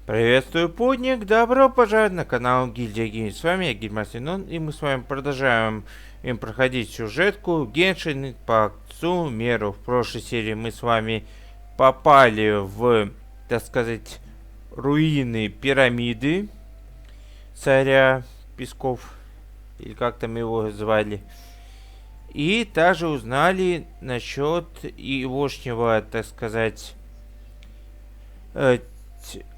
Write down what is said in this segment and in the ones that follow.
Приветствую, путник! Добро пожаловать на канал Гильдия. С вами я, Гильмасинон, и мы с вами продолжаем проходить сюжетку Genshin Impact сумеру. В прошлой серии мы с вами попали в, так сказать, руины пирамиды царя Песков, или как там его звали. И также узнали насчет егошнего, так сказать,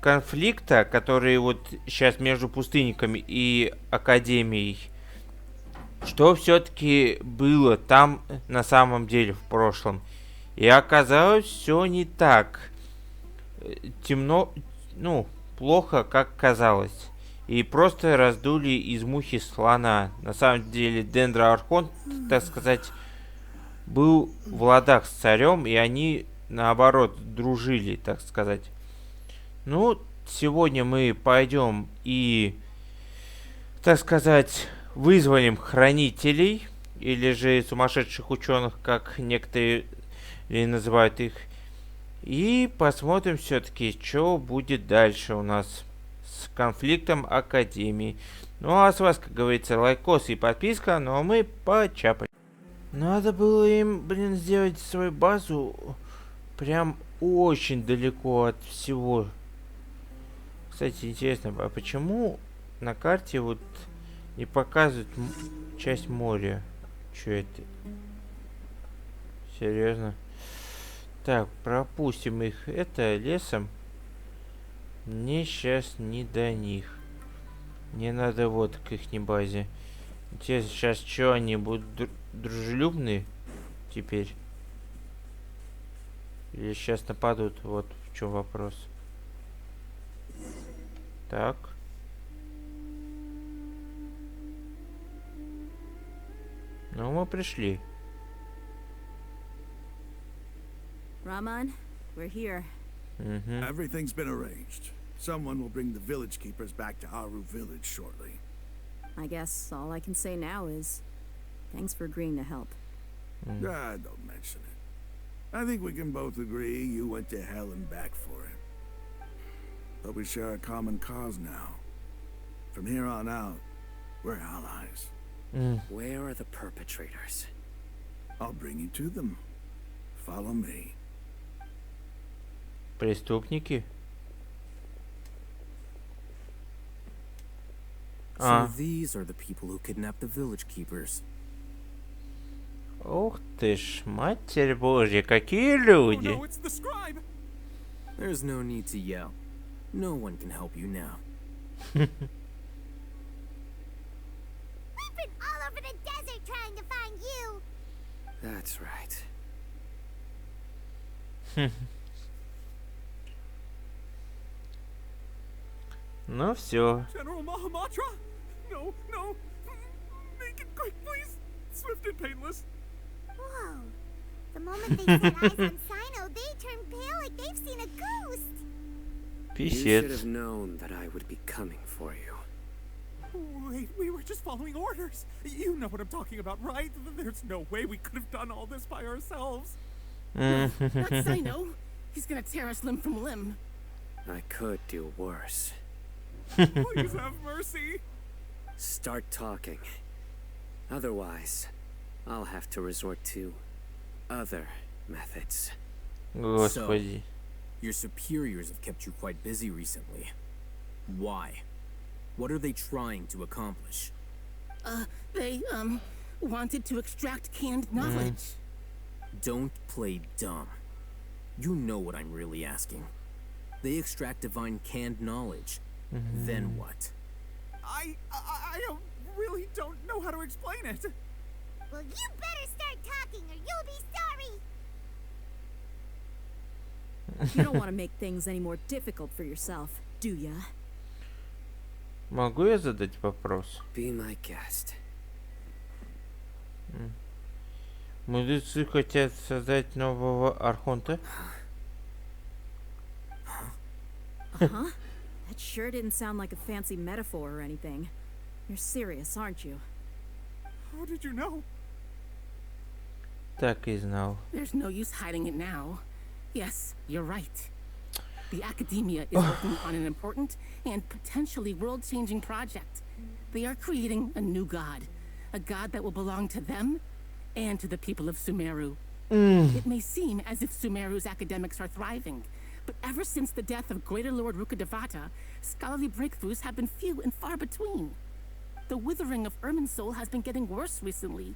конфликта, который вот сейчас между пустынниками и академией, что все-таки было там на самом деле в прошлом. И оказалось все не так темно, плохо, как казалось. И просто раздули из мухи слона. На самом деле Дендроархон, так сказать, был в ладах с царем, и они наоборот дружили, так сказать. Ну, сегодня мы пойдем и, так сказать, вызволим хранителей, или же сумасшедших ученых, как некоторые называют их, и посмотрим все-таки, что будет дальше у нас с конфликтом Академии. Ну, а с вас, как говорится, лайкос и подписка, ну а мы почапаем. Надо было им, сделать свою базу прям очень далеко от всего. Кстати, интересно, а почему на карте вот не показывают часть моря? Что это? Серьезно? Так, пропустим их это лесом. Мне сейчас не до них. Мне надо вот к их базе. Интересно, сейчас что, они будут дружелюбные теперь? Или сейчас нападут? Вот в чем вопрос. Так. Ну, мы пришли. Raman, we're here. Everything's been arranged. Someone will bring the village keepers back to Haru village shortly. I guess all I can say now is thanks for agreeing to help. Don't mention it. I think we can both agree you went to hell and back for it. But we share a common cause now. From here on out, we're allies. Where are the perpetrators? I'll bring you to them. Follow me. Преступники? So these are the people who kidnapped the village keepers. Ух ты ж, Матерь Божья, какие люди! Oh, no, it's the scribe. There's no need to yell. No one can help you now. We've been all over the desert trying to find you. That's right. Ну все. General Mahamatra? No, no. Make it quick, please. Swift and painless. Whoa. The moment they set eyes on Sino, they turn pale like they've seen a ghost. You should have known that I would be coming for you. Wait, we were just following orders. You know what I'm talking about, right? There's no way we could have done all this by ourselves. Not Sino. He's gonna tear us limb from limb. I could do worse. Please have mercy. Start talking. Otherwise, I'll have to resort to other methods. Господи. Your superiors have kept you quite busy recently. Why? What are they trying to accomplish? They, wanted to extract canned knowledge. Don't play dumb. You know what I'm really asking. They extract divine canned knowledge. Then what? I really don't know how to explain it. Well, you better start talking or you'll be sorry. You don't want to make things any more difficult for yourself, do ya? Могу я задать вопрос? Be my guest. Мудрецы хотят создать нового архонта? Uh-huh. That sure didn't sound like a fancy metaphor or anything. You're serious, aren't you? How did you know? Так и знал. There's no use hiding it now. Yes, you're right. The academia is working on an important and potentially world-changing project. They are creating a new god. A god that will belong to them and to the people of Sumeru. It may seem as if Sumeru's academics are thriving, but ever since the death of Greater Lord Rukkhadevata, scholarly breakthroughs have been few and far between. The withering of Irmin's soul has been getting worse recently.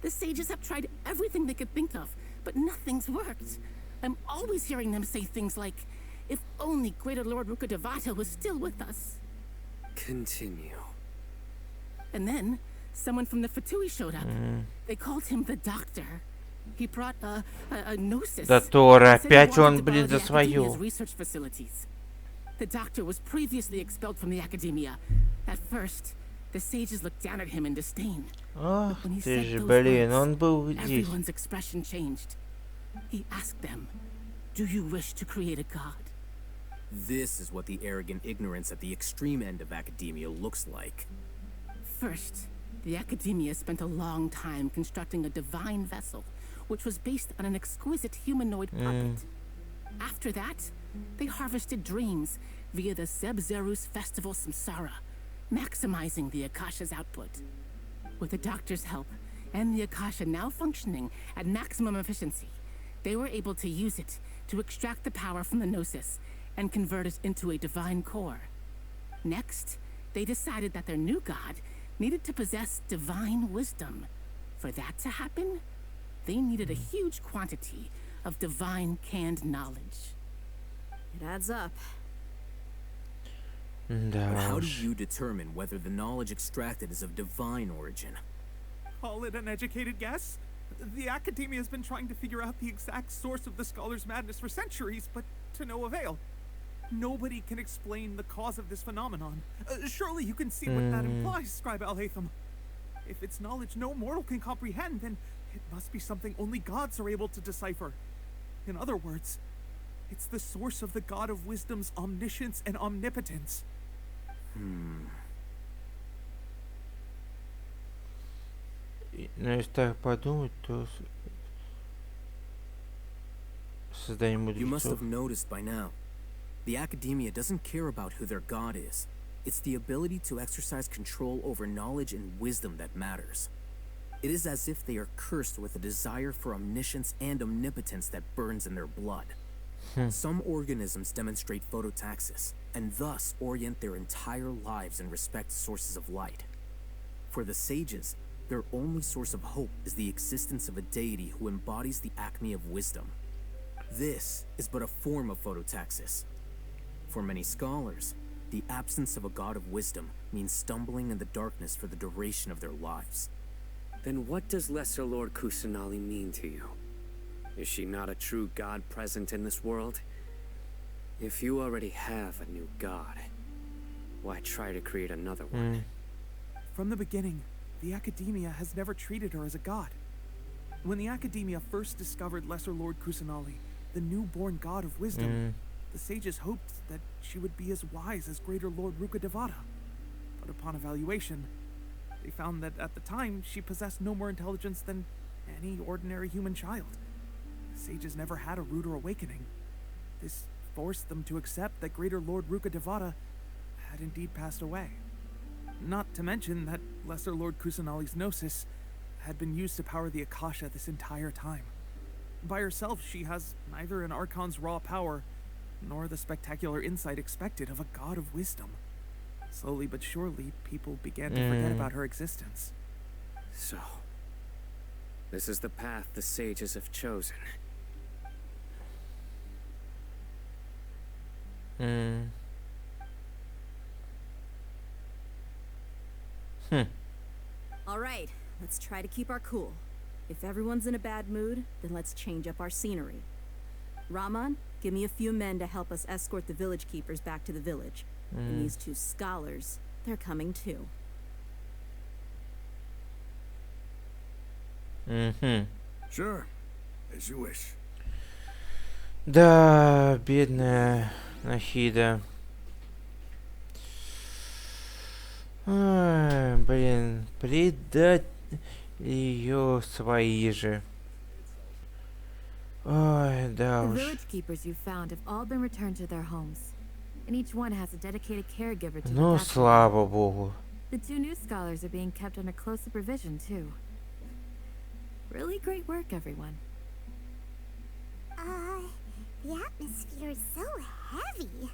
The sages have tried everything they could think of, but nothing's worked. I'm always hearing them say things like, if only Greater Lord Rukkhadevata was still with us. Continue. And then, someone from the Fatui showed up. They called him the Doctor. He brought a gnosis. Дотора, Said he опять он, wanted to блин, borrow за the academia's свою. research facilities. The Doctor was previously expelled from the academia. At first, the sages looked down at him in disdain. Ах When he ты said же, those блин, words, он был здесь. everyone's expression changed. He asked them, "Do you wish to create a god?" This is what the arrogant ignorance at the extreme end of academia looks like. First, the academia spent a long time constructing a divine vessel, which was based on an exquisite humanoid puppet. After that, they harvested dreams via the Zeb-Zerus festival Samsara, maximizing the Akasha's output. With the Doctor's help, and the Akasha now functioning at maximum efficiency, they were able to use it to extract the power from the Gnosis and convert it into a divine core. Next, they decided that their new god needed to possess divine wisdom. For that to happen, they needed a huge quantity of divine canned knowledge. It adds up. But how do Да уж. you determine whether the knowledge extracted is of divine origin? Call it an educated guess? The academia has been trying to figure out the exact source of the scholar's madness for centuries, but to no avail. Nobody can explain the cause of this phenomenon. Surely you can see what that implies, Scribe Al-Haytham. If it's knowledge no mortal can comprehend, then it must be something only gods are able to decipher. In other words, it's the source of the God of Wisdom's omniscience and omnipotence. Ну, если так подумать, то создание You must мудрецов. have noticed by now. The academia doesn't care about who their god is. It's the ability to exercise control over knowledge and wisdom that matters. It is as if they are cursed with a desire for omniscience and omnipotence that burns in their blood. Some organisms demonstrate phototaxis, and thus orient their entire lives in respect to sources of light. For the sages, their only source of hope is the existence of a deity who embodies the acme of wisdom. This is but a form of phototaxis. For many scholars, the absence of a god of wisdom means stumbling in the darkness for the duration of their lives. Then what does Lesser Lord Kusanali mean to you? Is she not a true god present in this world? If you already have a new god, why try to create another one? From the beginning, the academia has never treated her as a god. When the academia first discovered Lesser Lord Kusanali, the newborn god of wisdom, the sages hoped that she would be as wise as Greater Lord Rukkhadevata. But upon evaluation, they found that at the time she possessed no more intelligence than any ordinary human child. The sages never had a ruder awakening. This forced them to accept that Greater Lord Rukkhadevata had indeed passed away. Not to mention that Lesser Lord Kusanali's gnosis had been used to power the Akasha this entire time. By herself, she has neither an Archon's raw power, nor the spectacular insight expected of a god of wisdom. Slowly but surely, people began to forget about her existence. So, this is the path the sages have chosen. All right, let's try to keep our cool. If everyone's in a bad mood, then let's change up our scenery. Rahman, give me a few men to help us escort the village keepers back to the village. And these two scholars, they're coming too. Sure, as you wish. Да, бедная Нахида. Ай, блин, предать ее свои же. Ой, да The уж. village keepers you found have all been returned to their homes, and each one has a dedicated caregiver to Ну, look after them. слава богу. The 2 new scholars are being kept under close supervision too. Really great work, everyone. The atmosphere is so heavy.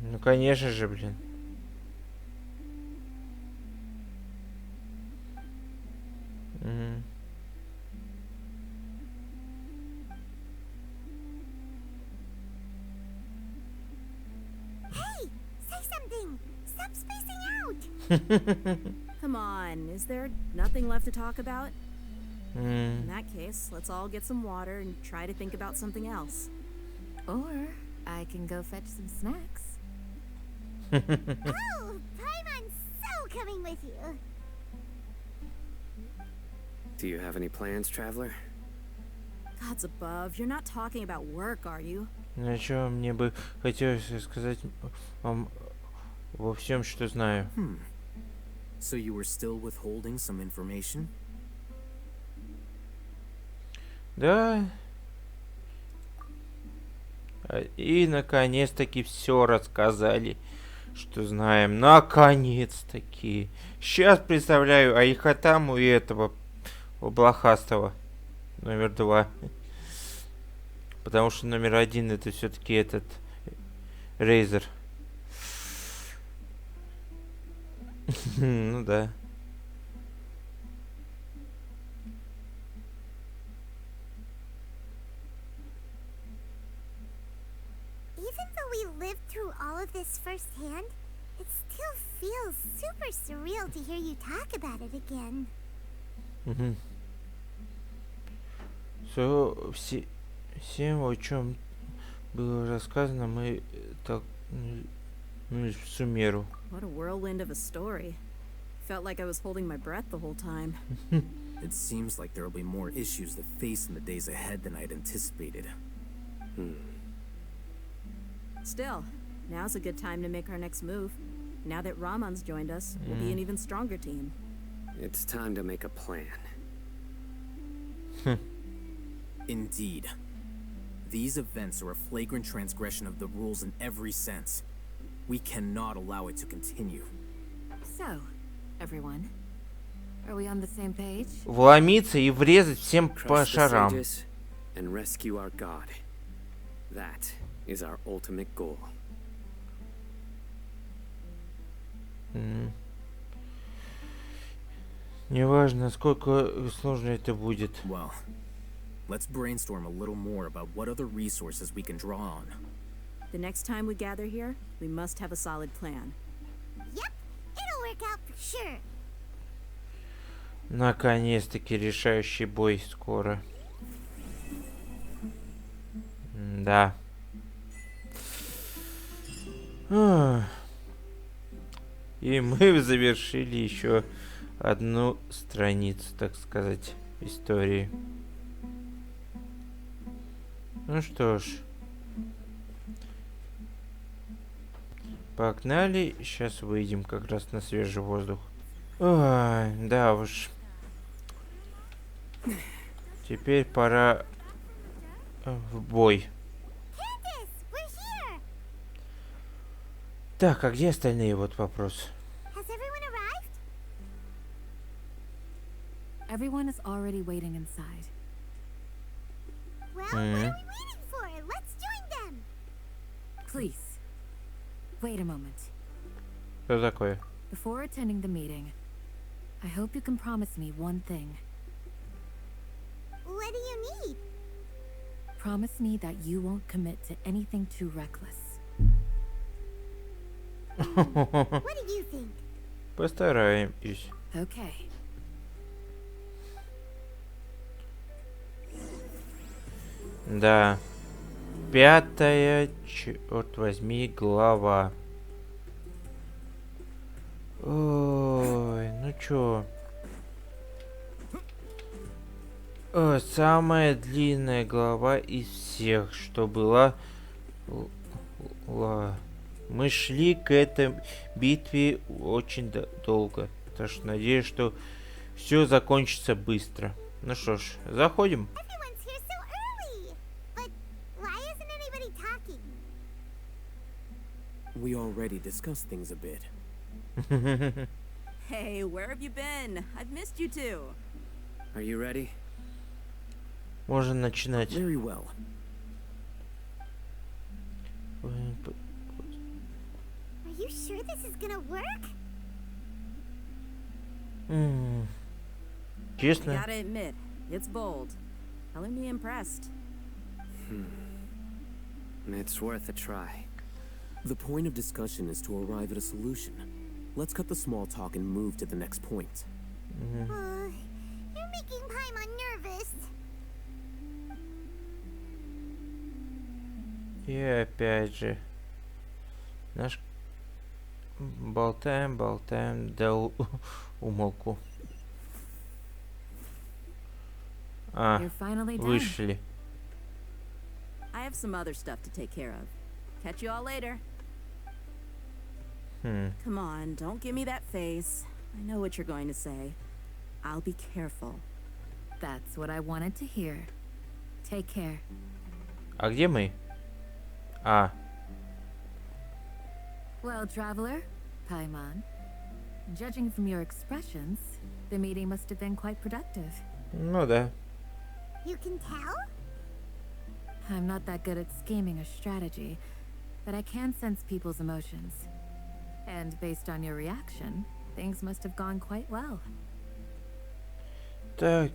Ну, конечно же, блин. Мгм. Hey, say something. Stop spacing out. Come on, is there nothing left to talk about? In М. that case, let's all get some water and try to think about something else. Or I can go fetch some snacks. Oh, Paimon's so coming with you. Do you have any plans, traveler? Gods above, you're not talking about work, are you? Ну, чё, мне бы хотелось сказать вам во всем, что знаю. So you were still withholding some information? Да. И наконец-таки все рассказали, что знаем. Наконец-таки. Сейчас представляю, а их там у этого, у блохастого, номер 2. Потому что номер 1 это все-таки этот Рейзер. Ну да. Even though we lived through all of this firsthand, it still feels super surreal to hear you talk about it again. Угу. Всем, о чем было рассказано, мы так в сумеру. What a whirlwind of a story. Felt like I was holding my breath the whole time. It seems like there will be more issues to face in the days ahead than I'd anticipated. Still, now's a good time to make our next move. Now that Ramon's joined us, we'll be an even stronger team. It's time to make a plan. Indeed. These events are a flagrant transgression of the rules in every sense. We cannot allow it to continue. So, everyone, are we on the same page? Вломиться и врезать всем по Crush the шарам. sages and rescue our god. That is our ultimate goal. Неважно, сколько сложно это будет. Well, let's brainstorm a little more about what other resources we can draw on. The next time we gather here, we must have a solid plan. Yep, it'll work out for sure. Наконец-таки решающий бой скоро. Да. И мы завершили еще одну страницу, так сказать, истории. Ну что ж. Погнали. Сейчас выйдем как раз на свежий воздух. Ой, да уж. Теперь пора в бой. Candace, we're here. Так, а где остальные, вот вопрос? Has everyone arrived? Everyone is already waiting inside. Well, what are we waiting for? Let's join them. Please, wait a moment. Что такое? Before attending the meeting, I hope you can promise me one thing. What do you need? Promise me that you won't commit to anything too reckless. What do you think? Постараемся. Okay. Да. 5-я, черт возьми, глава. Ой, ну чё? Самая длинная глава из всех, что была. Мы шли к этой битве очень долго. Так что надеюсь, что все закончится быстро. Ну что ж, заходим. Everyone's here so early. We already discussed things a bit. Hey, where have you been? I've missed you too. Are you ready? Можно начинать. Very well. Are you sure this is gonna work? Честно? Gotta admit, it's bold. Telling me impressed. It's worth a try. The point of discussion is to arrive at a solution. Let's cut the small talk and move to the next point. You're making Paimon nervous. И опять же. Наш... Болтаем, да умолку. You're finally done. Вышли. I have some other stuff to take care of. Catch you all later. Come on, don't give me that face. I know what you're going to say. I'll be careful. That's what I wanted to hear. Take care. А где мы? А, Well, traveler, Paimon, judging from your expressions, the meeting must have been quite productive. ну да. You can tell? I'm not that good at scheming or strategy, but I can sense people's emotions. And based on your reaction, things must have gone quite well. Так,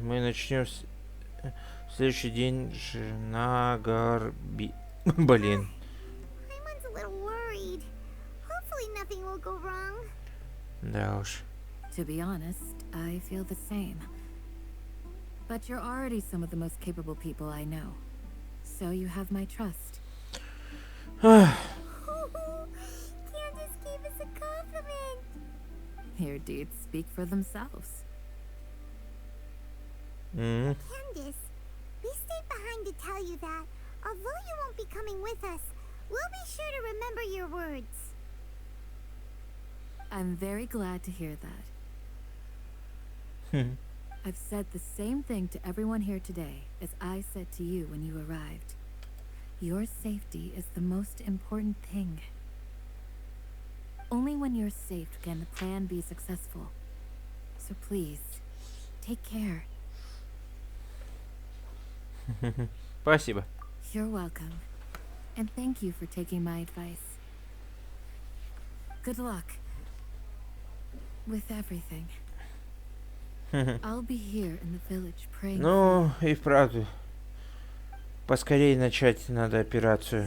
мы начнем в следующий день же на горби... Блин. Paimon's a little worried. Hopefully nothing will go wrong. Да уж. To be honest, I feel the same. But you're already some of the most capable people I know. So you have my trust. Candace gave us a compliment. Your deeds speak for themselves. Candace, we stayed behind to tell you that, although you won't be coming with us, we'll be sure to remember your words. I'm very glad to hear that. I've said the same thing to everyone here today as I said to you when you arrived. Your safety is the most important thing. Only when you're safe can the plan be successful. So please, take care. Спасибо. You're welcome. And thank you for taking my advice. Good luck with everything. I'll be here in the village praying. Ну, и вправду. Поскорее начать надо операцию.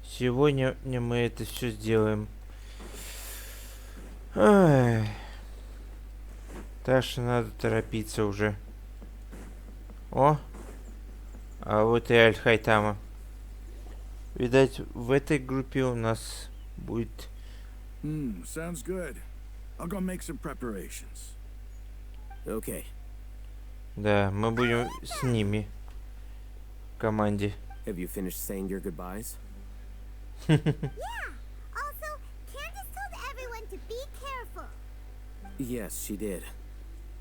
Сегодня мы это все сделаем. Ай. Так что надо торопиться уже. О! А вот и Аль-Хайтама. Видать, в этой группе у нас будет... Sounds good. I'll go make some preparations. Okay. Да, мы будем с ними в команде. Have you finished saying your goodbyes? Yeah. Also, Candace told everyone to be careful. Yes, she did.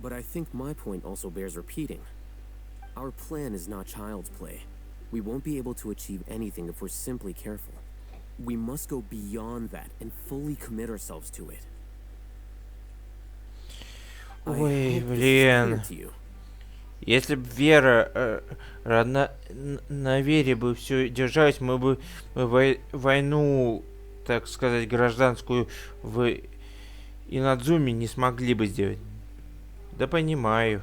But I think my point also bears repeating. Our plan is not child's play. We won't be able to achieve anything if we're simply careful. We must go beyond that and fully commit ourselves to it. Ой, блин. Если бы Вера на Вере бы все держалось, мы бы войну, так сказать, гражданскую в Инадзуме не смогли бы сделать. Да понимаю.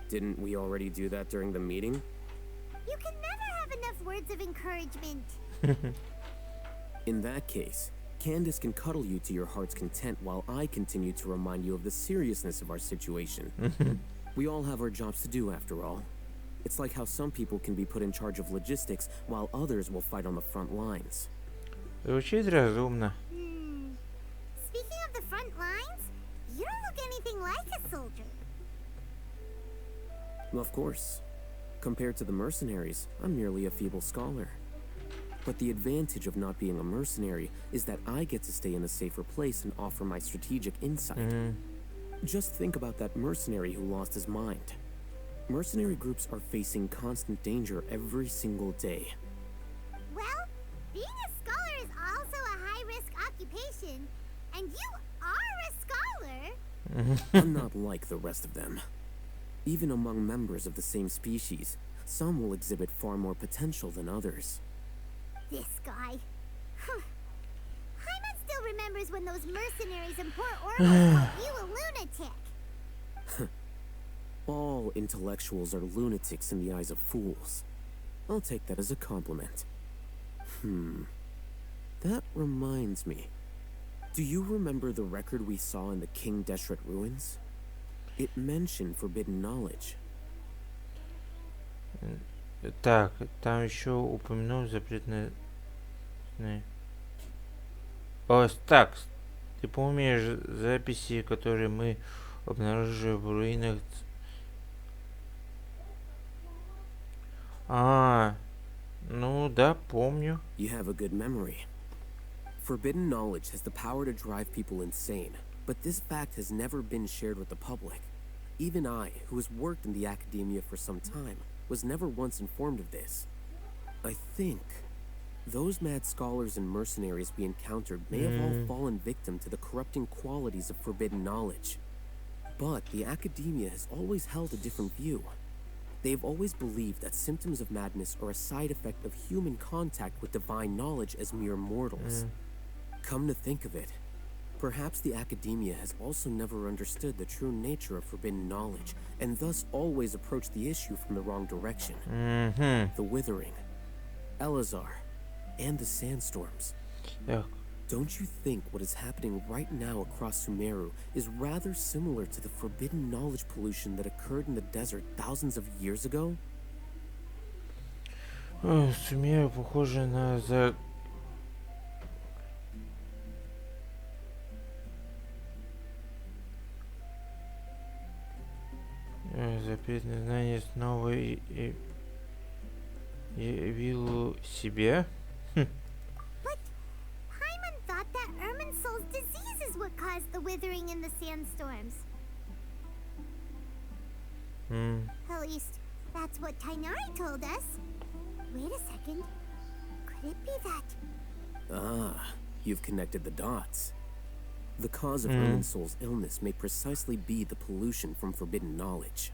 Didn't we already do that during the meeting? You can never have enough words of encouragement. In that case, Candace can cuddle you to your heart's content while I continue to remind you of the seriousness of our situation. We all have our jobs to do after all. It's like how some people can be put in charge of logistics while others will fight on the front lines. Звучит разумно. Speaking of the front lines, you don't look anything like a soldier. Of course. Compared to the mercenaries, I'm merely a feeble scholar. But the advantage of not being a mercenary is that I get to stay in a safer place and offer my strategic insight. Just think about that mercenary who lost his mind. Mercenary groups are facing constant danger every single day. Well, being a scholar is also a high-risk occupation, and you are a scholar. I'm not like the rest of them. Even among members of the same species, some will exhibit far more potential than others. This guy. Hyman still remembers when those mercenaries in Port Ormuz called you a lunatic. All intellectuals are lunatics in the eyes of fools. I'll take that as a compliment. That reminds me. Do you remember the record we saw in the King Deshret ruins? It mentioned forbidden knowledge. Так, там еще упомянул запретное... Так, ты помнишь записи, которые мы обнаружили в руинах? Ну да, помню. You have a good memory. Forbidden knowledge has the power to drive people insane, but this fact has never been shared with the public. Even I, who has worked in the academia for some time, was never once informed of this. I think those mad scholars and mercenaries we encountered may have all fallen victim to the corrupting qualities of forbidden knowledge. But the academia has always held a different view. They've always believed that symptoms of madness are a side effect of human contact with divine knowledge as mere mortals. Come to think of it, perhaps the academia has also never understood the true nature of forbidden knowledge, and thus always approached the issue from the wrong direction. The Withering, Elazar, and the Sandstorms. Yeah. Don't you think what is happening right now across Sumeru is rather similar to the forbidden knowledge pollution that occurred in the desert thousands of years ago? Сумеру похоже на запретное знание снова явило себе. Thought that Irminsul's disease is what caused the withering in the sandstorms. At least, that's what Tainari told us. Wait a second. Could it be that... You've connected the dots. The cause of Irminsul's illness may precisely be the pollution from forbidden knowledge.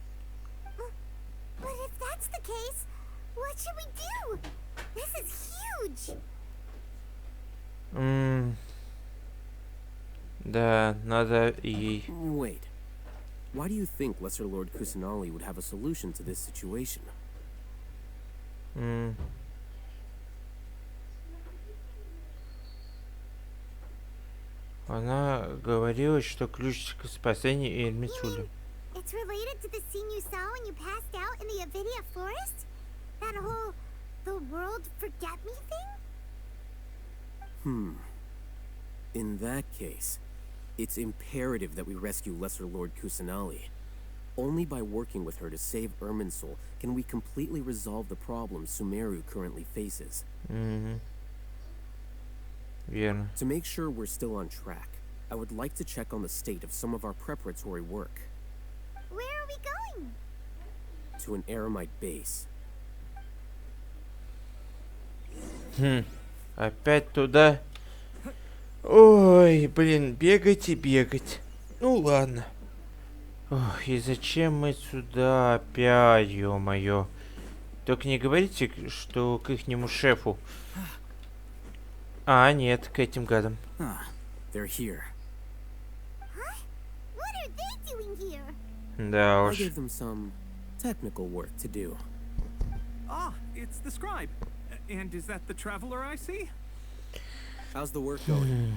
But if that's the case, what should we do? This is huge! Да, надо ей... Wait. Why do you think Lesser Lord Kusanali would have a solution to this situation? Она говорила, что ключ к спасению Ирмисуля. It's related to the scene you saw when you passed out in the Avidia forest? That whole... the world forget me thing? In that case, it's imperative that we rescue Lesser Lord Kusanali. Only by working with her to save Irminsul can we completely resolve the problems Sumeru currently faces. Верно. To make sure we're still on track, I would like to check on the state of some of our preparatory work. Where are we going? To an Eremite base. Опять туда. Ой, блин, бегать и бегать. Ну ладно. Ох, и зачем мы сюда опять, ё-моё. Только не говорите, что к ихнему шефу. Нет, к этим гадам. They're here. Huh? What are they doing here? Да I уж. gave them some technical work to do. It's the scribe. And is that the traveler I see? How's the work going?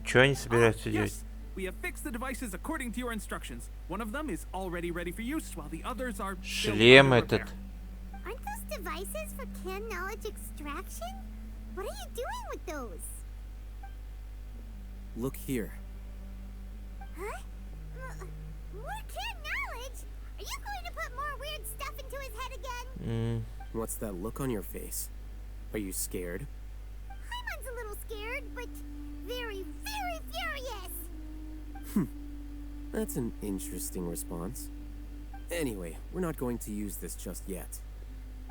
Чё они собираются делать? Yes. We have fixed the devices according to your instructions. One of them is already ready for use, while the others are still Шлем under этот. repair. Aren't those devices for can knowledge extraction? What are you doing with those? Look here. Huh? More can knowledge? Are you going to put more weird stuff into his head again? What's that look on your face? Are you scared? Hyman's a little scared, but very, very furious. That's an interesting response. Anyway, we're not going to use this just yet.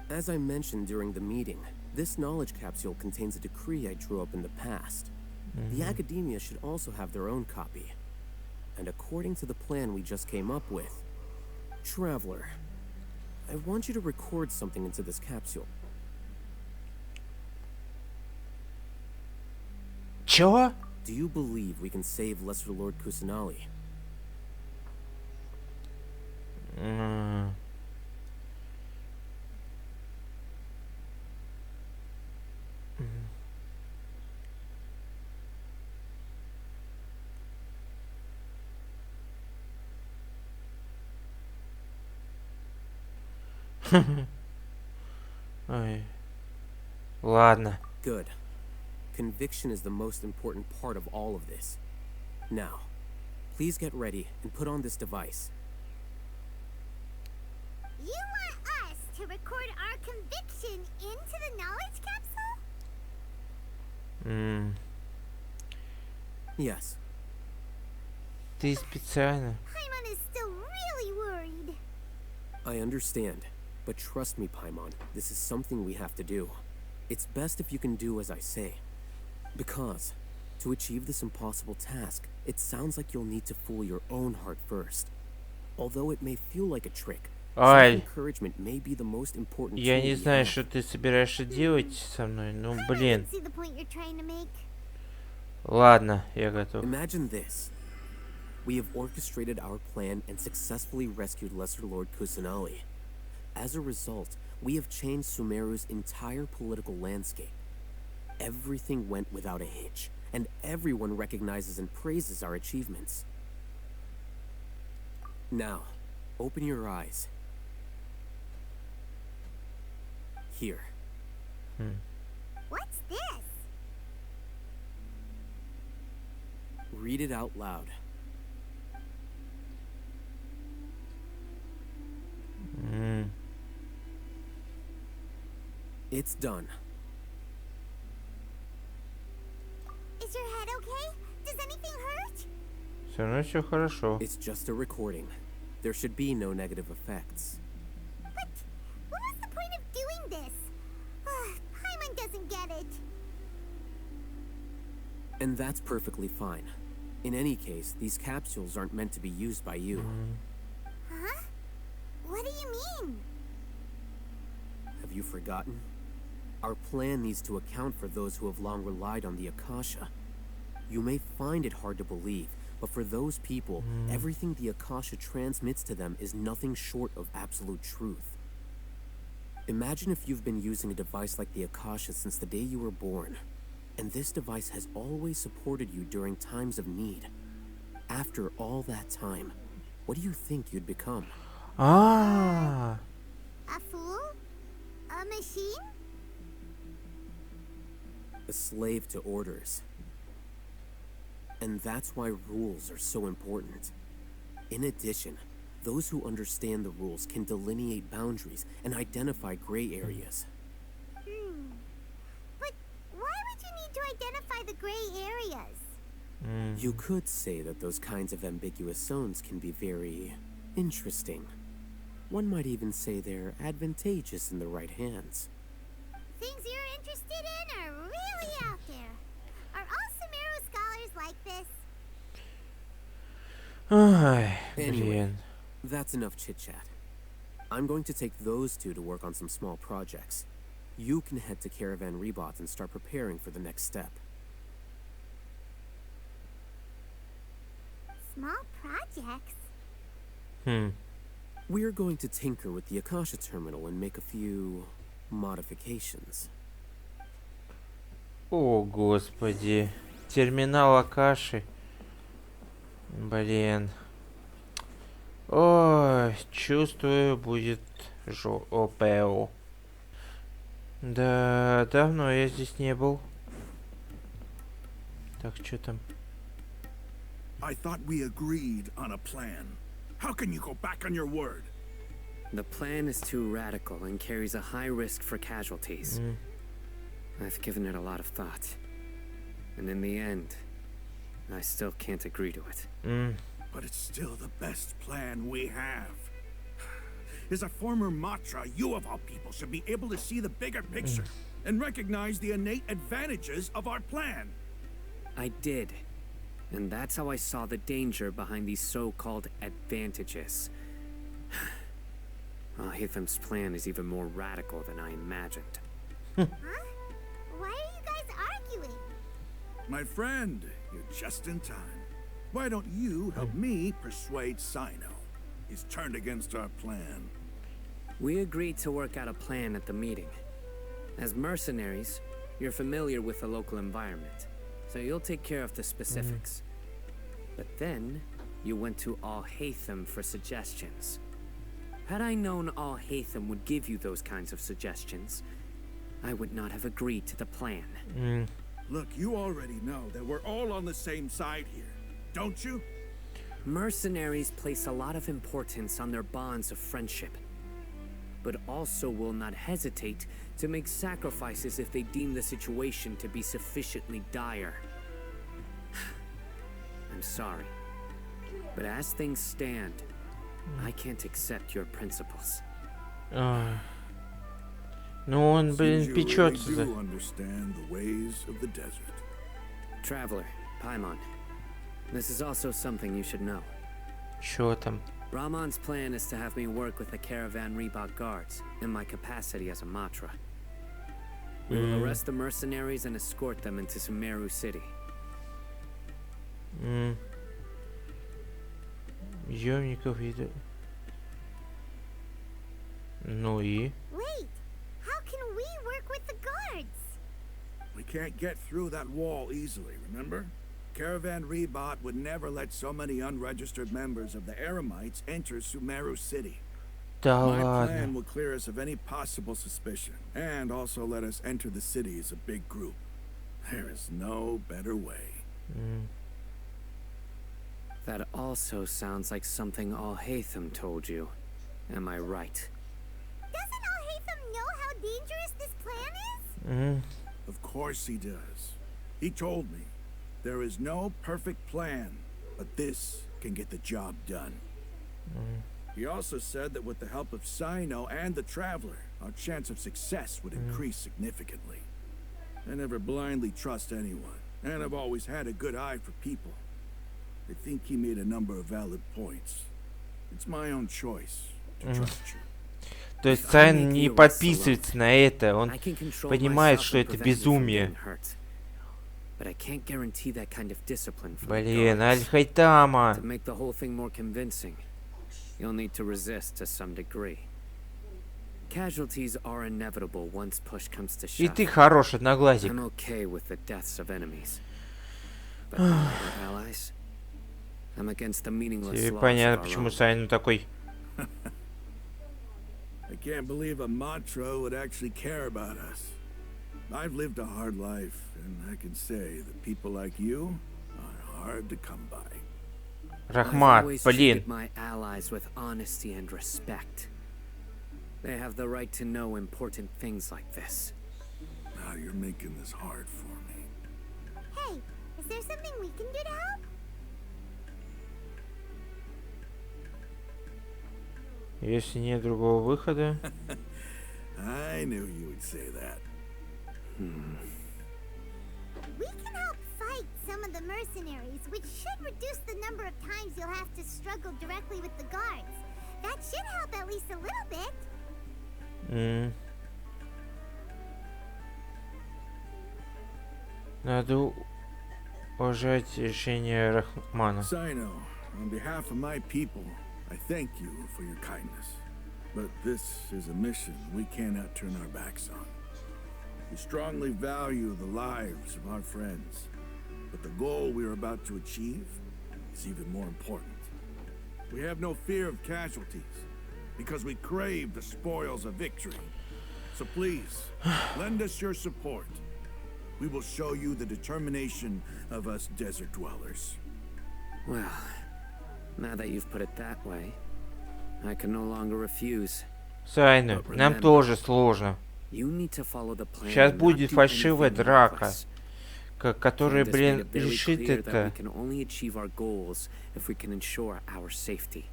As I mentioned during the meeting, this knowledge capsule contains a decree I drew up in the past. The academia should also have their own copy. And according to the plan we just came up with, Traveler, I want you to record something into this capsule. Чё? Do you believe we can save Lesser Lord Kusanali? Ой. Ладно. Good. Conviction is the most important part of all of this. Now, please get ready and put on this device. You want us to record our conviction into the knowledge capsule? Yes. Ты специально. Paimon is still really worried. I understand, but trust me, Paimon, this is something we have to do. It's best if you can do as I say. Because, to achieve this impossible task, it sounds like you'll need to fool your own heart first. Although it may feel like a trick, self-encouragement may be the most important Я tool не we знаю, have. что ты собираешься делать со мной, ну блин. See the point you're trying to make? Ладно, я готов. Imagine this. We have orchestrated our plan and successfully rescued Lesser Lord Kusanali. As a result, we have changed Sumeru's entire political landscape. Everything went without a hitch, and everyone recognizes and praises our achievements. Now, open your eyes. Here. What's this? Read it out loud. It's done. Is your head okay? Does anything hurt? Все равно все хорошо. It's just a recording. There should be no negative effects. But what was the point of doing this? Paimon doesn't get it. And that's perfectly fine. In any case, these capsules aren't meant to be used by you. Huh? What do you mean? Have you forgotten? Our plan needs to account for those who have long relied on the Akasha. You may find it hard to believe, but for those people, everything the Akasha transmits to them is nothing short of absolute truth. Imagine if you've been using a device like the Akasha since the day you were born, and this device has always supported you during times of need. After all that time, what do you think you'd become? А, A fool? A machine? A slave to orders. And that's why rules are so important. In addition, those who understand the rules can delineate boundaries and identify gray areas. But why would you need to identify the gray areas? You could say that those kinds of ambiguous zones can be very interesting. One might even say they're advantageous in the right hands. Things you're interested in are really out there. Are all Sumeru scholars like this? ай, Anyway, блин. that's enough chit-chat. I'm going to take those two to work on some small projects. You can head to Caravan Rebot and start preparing for the next step. Small projects? We're going to tinker with the Akasha terminal and make a few modifications. О, господи. Терминал Акаши. Блин. Ой, чувствую, будет ОПО. Да, давно я здесь не был. Так, что там? I thought we agreed on a plan. How can you go back on your word? The plan is too radical and carries a high risk for casualties. I've given it a lot of thought. And in the end, I still can't agree to it. but it's still the best plan we have. As a former Matra, you of all people should be able to see the bigger picture and recognize the innate advantages of our plan. I did. And that's how I saw the danger behind these so-called advantages. Hitham's plan is even more radical than I imagined. Huh? Why are you guys arguing? My friend, you're just in time. Why don't you help me persuade Sino? He's turned against our plan. We agreed to work out a plan at the meeting. As mercenaries, you're familiar with the local environment, so you'll take care of the specifics. But then, you went to Al-Haytham for suggestions. Had I known Al-Haytham would give you those kinds of suggestions, I would not have agreed to the plan. Look, you already know that we're all on the same side here, don't you? Mercenaries place a lot of importance on their bonds of friendship, but also will not hesitate to make sacrifices if they deem the situation to be sufficiently dire. I'm sorry, but as things stand, I can't accept your principles. Ну он, блин, печется за... understand the ways of the desert. Traveler, Paimon, this is also something you should know. Чё там? Rahman's plan is to have me work with the Caravan Reebok guards in my capacity as a Matra. We will arrest the mercenaries and escort them into Sumeru City. Ёмников видел. Ну и? Wait, how can we work with the guards? We can't get through that wall easily, remember? Caravan Rebot would never let so many unregistered members of the Eremites enter Sumeru City. Да My ладно. plan will clear us of any possible suspicion, and also let us enter the city as a big group. There is no better way. That also sounds like something Al-Haytham told you. Am I right? Doesn't Al-Haytham know how dangerous this plan is? Of course he does. He told me, there is no perfect plan, but this can get the job done. He also said that with the help of Sino and the Traveler, our chance of success would increase significantly. I never blindly trust anyone, and I've always had a good eye for people. I think he made a number of valid points. It's my own choice to trust you. То есть Сайн не подписывается на это, он понимает, что это безумие. Блин, Аль-Хайтама. To make the whole thing more convincing, you'll need to resist to some degree. Casualties are inevitable once push comes to И shove. ты хорош, одноглазик. I'm okay with the deaths of enemies. But my allies, I'm against the meaningless Тебе loss понятно, of our почему own. Сайн такой. I can't believe a Matra would actually care about us. I've lived a hard life, and I can say that people like you are hard to come by. I've Рахмат, always блин. treated my allies with honesty and respect. They have the right to know important things like this. Now you're making this hard for me. Hey, is there something we can do to help? Если нет другого выхода. I knew you would say that. We can help fight some of the mercenaries, which should reduce the number of times you'll have to struggle directly with the guards. That should help at least a little bit. Надо уважать решение Рахмана. Sino, on behalf of my people, I thank you for your kindness. But this is a mission we cannot turn our backs on. We strongly value the lives of our friends, but the goal we are about to achieve is even more important. We have no fear of casualties, because we crave the spoils of victory. So please, lend us your support. We will show you the determination of us desert dwellers. Well, now that you've put it that way, I can no longer refuse. Сайн, нам тоже сложно. You need to follow the plan Сейчас and not будет do фальшивая anything драка. reckless. которая, Candace made блин, it very решит clear that we это. can only achieve our goals if we can ensure our safety.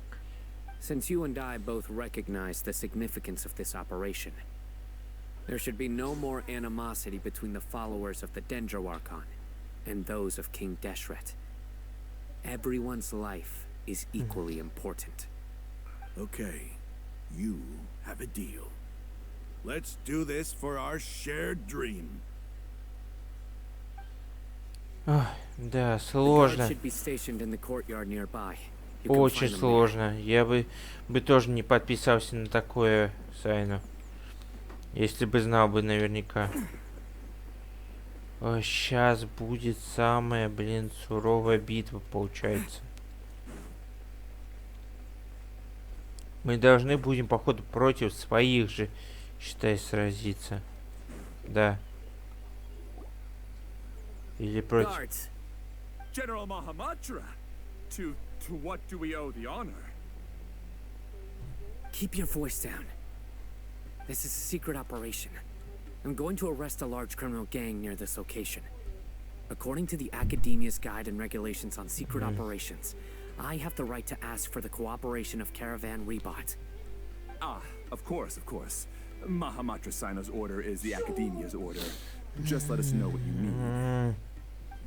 Since you and I both recognize the significance of this operation, there should be no more animosity between the followers of the Dendro Archon and those of King Deshret. Everyone's life is equally important. Okay, you have a deal. Let's do this for our shared dream. Ой, да, The guard сложно. should be stationed in the courtyard nearby. You can Очень find them there. сложно. Я бы тоже не подписался на такое, Сайну. Если бы знал бы наверняка. Сейчас будет самая, блин, суровая битва, получается. Мы должны будем, походу, против своих же, считай, сразиться. Да. Или против... Guards, General Mahamatra, to what do we owe the honor? keep your voice down. This is a secret operation. I'm going to arrest a large criminal gang near this location. According to the Academia's Guide and Regulations on Secret Operations, I have the right to ask for the cooperation of Caravan Rebot. Ah, of course, of course. Mahamatra Sino's order is the Academia's order. Just let us know what you need.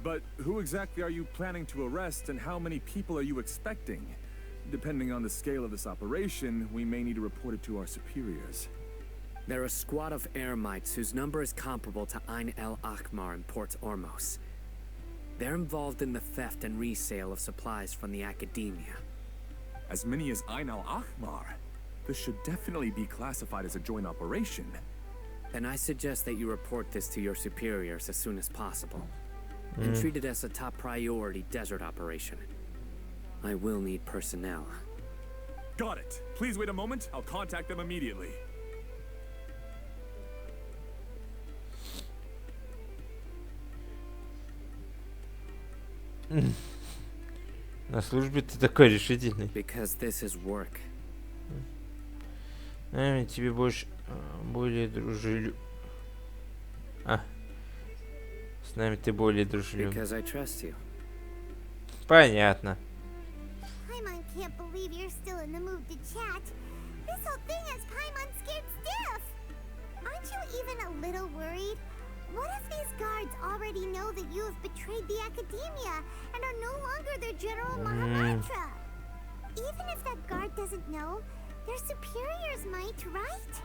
But who exactly are you planning to arrest, and how many people are you expecting? Depending on the scale of this operation, we may need to report it to our superiors. They're a squad of Eremites whose number is comparable to Ain el Akhmar in Port Ormos. They're involved in the theft and resale of supplies from the Academia. As many as Ain al Akhmar. This should definitely be classified as a joint operation. Then I suggest that you report this to your superiors as soon as possible. And treat it as a top priority desert operation. I will need personnel. Got it. Please wait a moment. I'll contact them immediately. На службе ты такой решительный. Because this is work. Наверное, тебе больше более дружелюб. С нами ты более дружелюб. Because I trust you. Понятно. Paimon can't believe you're still in the mood to chat. This whole thing has Paimon scared stiff. Aren't you even a little worried? What if these guards already know that you have betrayed the Academia and are no longer their General Mahamatra? Even if that guard doesn't know, their superiors might, right?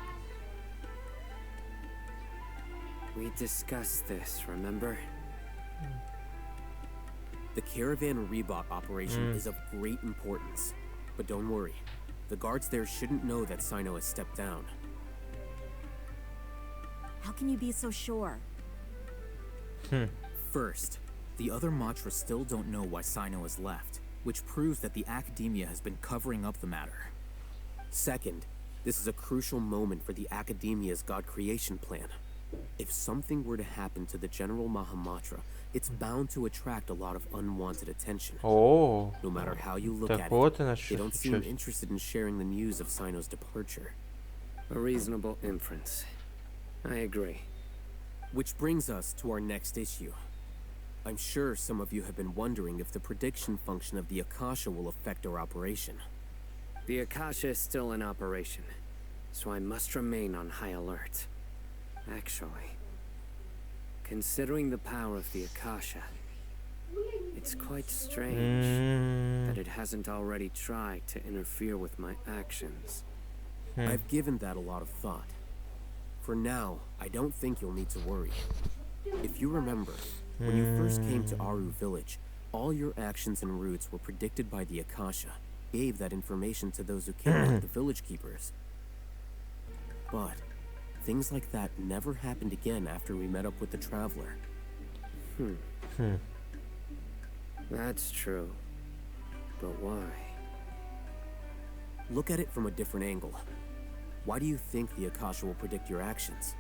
We discussed this, remember? The Caravan Rebot operation is of great importance. But don't worry, the guards there shouldn't know that Sino has stepped down. How can you be so sure? First, the other Matras still don't know why Sino has left, which proves that the Academia has been covering up the matter. Second, this is a crucial moment for the Academia's God creation plan. If something were to happen to the General Mahamatra, it's bound to attract a lot of unwanted attention. О, No matter how you look так at вот it, она they что don't seem сейчас. interested in sharing the news of Sino's departure. A reasonable inference. I agree. Which brings us to our next issue. I'm sure some of you have been wondering if the prediction function of the Akasha will affect our operation. The Akasha is still in operation, so I must remain on high alert. Actually, considering the power of the Akasha, it's quite strange that it hasn't already tried to interfere with my actions. I've given that a lot of thought. For now, I don't think you'll need to worry. If you remember, when you first came to Aru village, all your actions and routes were predicted by the Akasha. Gave that information to those who came out, the village keepers. But things like that never happened again after we met up with the traveler. That's true. But why? Look at it from a different angle. Why do you think the Akasha will predict your actions?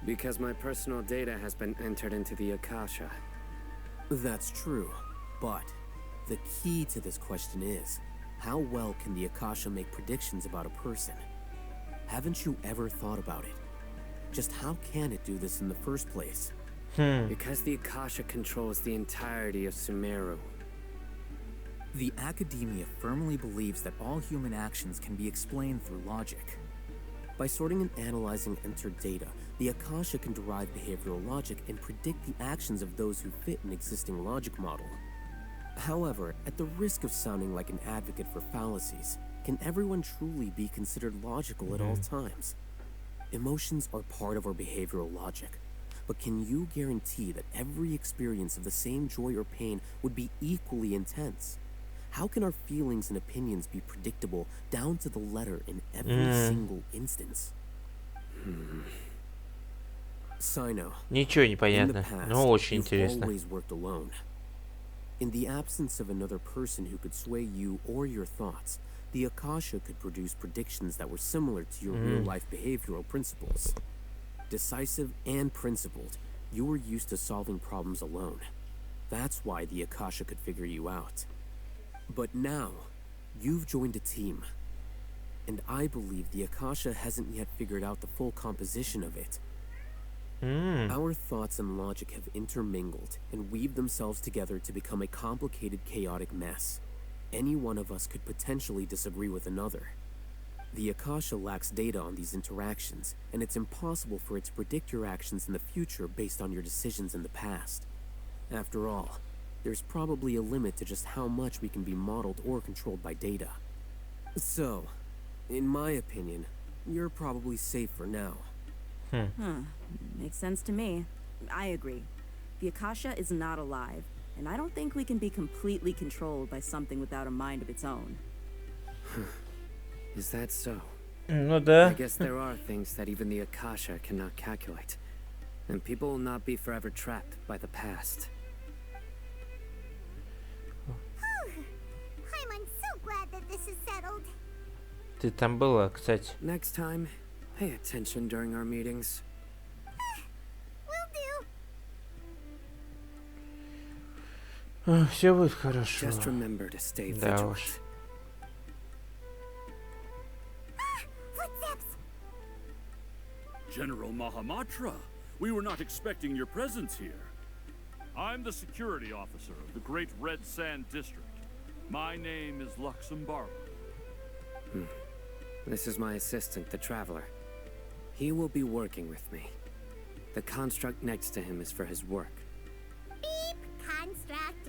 Because my personal data has been entered into the Akasha. That's true, but the key to this question is, how well can the Akasha make predictions about a person? Haven't you ever thought about it? Just how can it do this in the first place? Because the Akasha controls the entirety of Sumeru. The academia firmly believes that all human actions can be explained through logic. By sorting and analyzing entered data, the Akasha can derive behavioral logic and predict the actions of those who fit an existing logic model. However, at the risk of sounding like an advocate for fallacies, can everyone truly be considered logical at all times? Emotions are part of our behavioral logic, but can you guarantee that every experience of the same joy or pain would be equally intense? How can our feelings and opinions be predictable down to the letter in every single instance? Sino, Ничего не in the понятно, past, но очень you've интересно. always worked alone. In the absence of another person who could sway you or your thoughts, the Akasha could produce predictions that were similar to your real-life behavioral principles. Decisive and principled, you were used to solving problems alone. That's why the Akasha could figure you out. But now, you've joined a team. And I believe the Akasha hasn't yet figured out the full composition of it. Our thoughts and logic have intermingled and weaved themselves together to become a complicated, chaotic mess. Any one of us could potentially disagree with another. The Akasha lacks data on these interactions, and it's impossible for it to predict your actions in the future based on your decisions in the past. After all, there's probably a limit to just how much we can be modeled or controlled by data. So, in my opinion, you're probably safe for now. Makes sense to me. I agree. The Akasha is not alive, and I don't think we can be completely controlled by something without a mind of its own. Is that so? Ну I да. guess there are things that even the Akasha cannot calculate. And people will not be forever trapped by the past. I'm so glad that this is settled. Ты там была, кстати. Next time, pay attention during our meetings. Will do. Все будет хорошо. Just remember to stay Да vigilant. уж. Footsteps. General Mahamatra, we were not expecting your presence here. I'm the security officer of the Great Red Sand District. My name is Luxembourg. This is my assistant, the Traveler. He will be working with me. The construct next to him is for his work. Beep. Construct.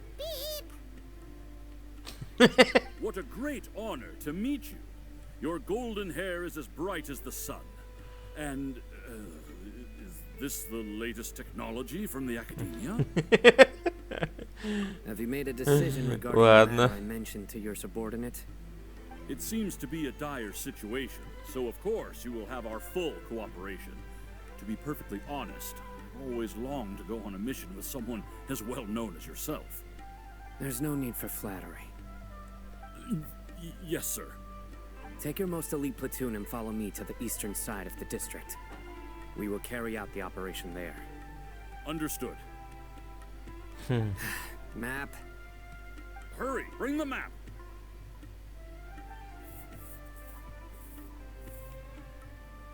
Beep. What a great honor to meet you. Your golden hair is as bright as the sun. And, is this the latest technology from the Academia? Have you made a decision regarding the Ладно. matter I mentioned to your subordinate? It seems to be a dire situation, so of course you will have our full cooperation. To be perfectly honest, I've always longed to go on a mission with someone as well known as yourself. There's no need for flattery. Yes, sir. Take your most elite platoon and follow me to the eastern side of the district. We will carry out the operation there. Understood. Map. Hurry, bring the map.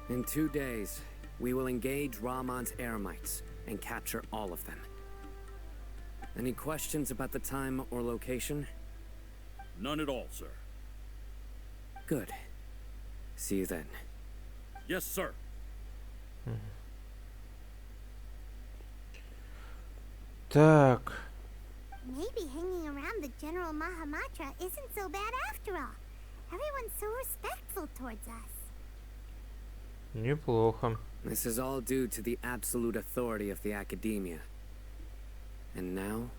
In 2 days, we will engage Rahman's Eremites and capture all of them. Any questions about the time or location? None at all, sir. Good. See you then. Yes, sir. Так. Maybe hanging around the General Mahamatra isn't so bad after all. Everyone's so respectful towards us. Неплохо. This is all due to the absolute authority of the Academia. And now,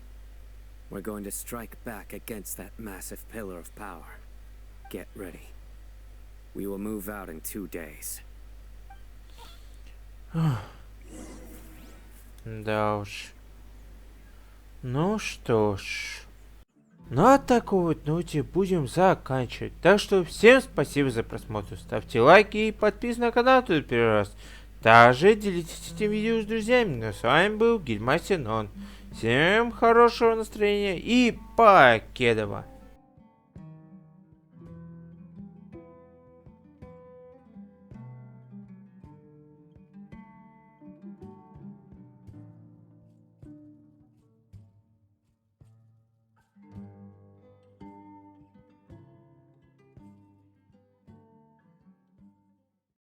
we're going to strike back against that massive pillar of power. Get ready. We will move out in 2 days. Да уж. Ну что ж. На такой вот ноте будем заканчивать. Так что всем спасибо за просмотр. Ставьте лайки и подписывайтесь на канал, тут первый раз. Также делитесь этим видео с друзьями. Ну, с вами был Гильдмастер Нон. Всем хорошего настроения и покедова.